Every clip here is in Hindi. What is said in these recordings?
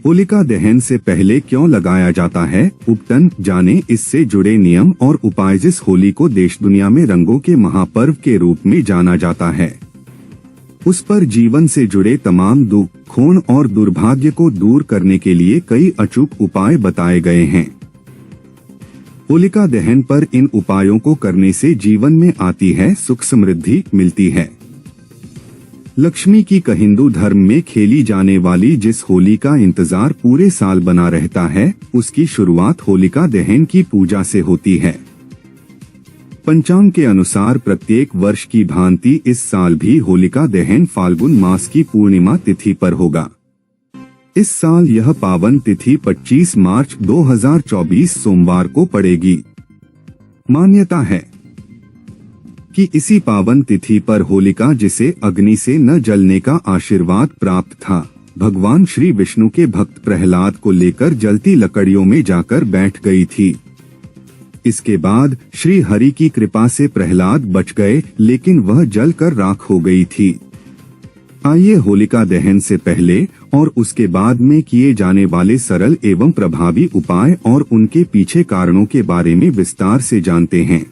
होलिका दहन से पहले क्यों लगाया जाता है उपटन, जाने इससे जुड़े नियम और उपाय। जिस होली को देश दुनिया में रंगों के महापर्व के रूप में जाना जाता है, उस पर जीवन से जुड़े तमाम दुख, खून और दुर्भाग्य को दूर करने के लिए कई अचूक उपाय बताए गए हैं। होलिका दहन पर इन उपायों को करने से जीवन में आती है सुख समृद्धि मिलती है। लक्ष्मी की हिंदू धर्म में खेली जाने वाली जिस होली का इंतजार पूरे साल बना रहता है, उसकी शुरुआत होलिका दहन की पूजा से होती है। पंचांग के अनुसार प्रत्येक वर्ष की भांति इस साल भी होलिका दहन फाल्गुन मास की पूर्णिमा तिथि पर होगा। इस साल यह पावन तिथि 25 मार्च 2024 सोमवार को पड़ेगी। मान्यता है कि इसी पावन तिथि पर होलिका, जिसे अग्नि से न जलने का आशीर्वाद प्राप्त था, भगवान श्री विष्णु के भक्त प्रहलाद को लेकर जलती लकड़ियों में जाकर बैठ गई थी। इसके बाद श्री हरि की कृपा से प्रहलाद बच गए, लेकिन वह जलकर राख हो गई थी। आइए होलिका दहन से पहले और उसके बाद में किए जाने वाले सरल एवं प्रभावी उपाय और उनके पीछे कारणों के बारे में विस्तार से जानते हैं।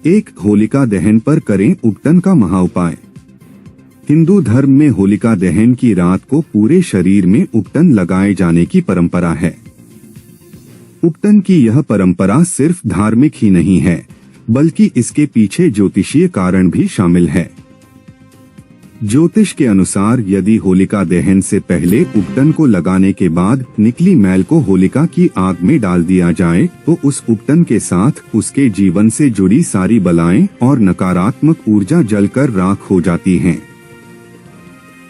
1. होलिका दहन पर करें उपटन का महाउपाय। हिंदू धर्म में होलिका दहन की रात को पूरे शरीर में उपटन लगाए जाने की परंपरा है। उपटन की यह परंपरा सिर्फ धार्मिक ही नहीं है, बल्कि इसके पीछे ज्योतिषीय कारण भी शामिल है। ज्योतिष के अनुसार यदि होलिका दहन से पहले उपटन को लगाने के बाद निकली मैल को होलिका की आग में डाल दिया जाए, तो उस उपटन के साथ उसके जीवन से जुड़ी सारी बलाएं और नकारात्मक ऊर्जा जलकर राख हो जाती हैं।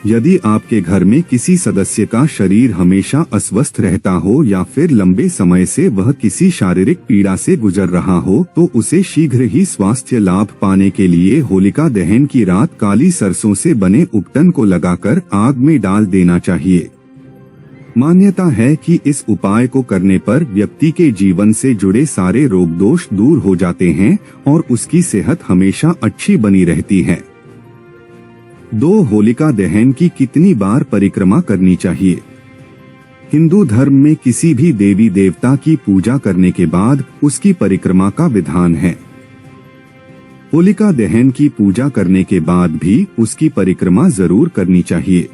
यदि आपके घर में किसी सदस्य का शरीर हमेशा अस्वस्थ रहता हो या फिर लंबे समय से वह किसी शारीरिक पीड़ा से गुजर रहा हो, तो उसे शीघ्र ही स्वास्थ्य लाभ पाने के लिए होलिका दहन की रात काली सरसों से बने उपटन को लगाकर आग में डाल देना चाहिए। मान्यता है कि इस उपाय को करने पर व्यक्ति के जीवन से जुड़े सारे रोग दोष दूर हो जाते हैं और उसकी सेहत हमेशा अच्छी बनी रहती है। 2. होलिका दहन की कितनी बार परिक्रमा करनी चाहिए। हिंदू धर्म में किसी भी देवी देवता की पूजा करने के बाद उसकी परिक्रमा का विधान है। होलिका दहन की पूजा करने के बाद भी उसकी परिक्रमा जरूर करनी चाहिए।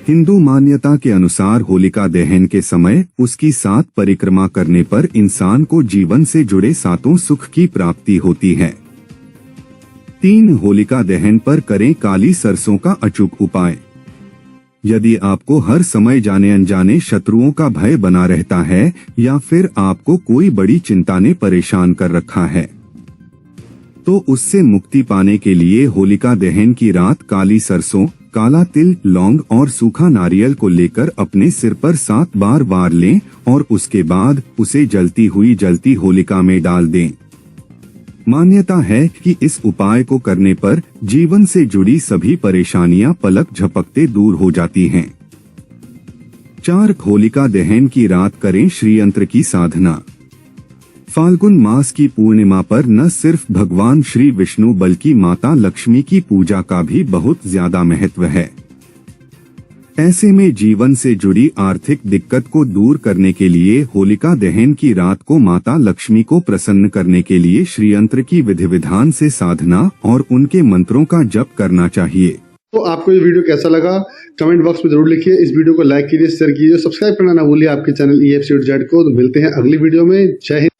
हिंदू मान्यता के अनुसार होलिका दहन के समय उसकी 7 परिक्रमा करने पर इंसान को जीवन से जुड़े 7 सुख की प्राप्ति होती है। 3. होलिका दहन पर करें काली सरसों का अचूक उपाय। यदि आपको हर समय जाने अनजाने शत्रुओं का भय बना रहता है या फिर आपको कोई बड़ी चिंता ने परेशान कर रखा है, तो उससे मुक्ति पाने के लिए होलिका दहन की रात काली सरसों, काला तिल, लौंग और सूखा नारियल को लेकर अपने सिर पर 7 बार वार लें और उसके बाद उसे जलती हुई होलिका में डाल दें। मान्यता है कि इस उपाय को करने पर जीवन से जुड़ी सभी परेशानियां पलक झपकते दूर हो जाती हैं। 4. होलिका दहन की रात करें श्रीयंत्र की साधना। फाल्गुन मास की पूर्णिमा पर न सिर्फ भगवान श्री विष्णु बल्कि माता लक्ष्मी की पूजा का भी बहुत ज्यादा महत्व है। ऐसे में जीवन से जुड़ी आर्थिक दिक्कत को दूर करने के लिए होलिका दहन की रात को माता लक्ष्मी को प्रसन्न करने के लिए श्रीयंत्र की विधि विधान से साधना और उनके मंत्रों का जप करना चाहिए। तो आपको ये वीडियो कैसा लगा कमेंट बॉक्स में जरूर लिखिए। इस वीडियो को लाइक कीजिए, शेयर कीजिए, सब्सक्राइब करना ना भूलिए आपके चैनल EFC to Z को। तो मिलते हैं अगली वीडियो में। जय हिंद।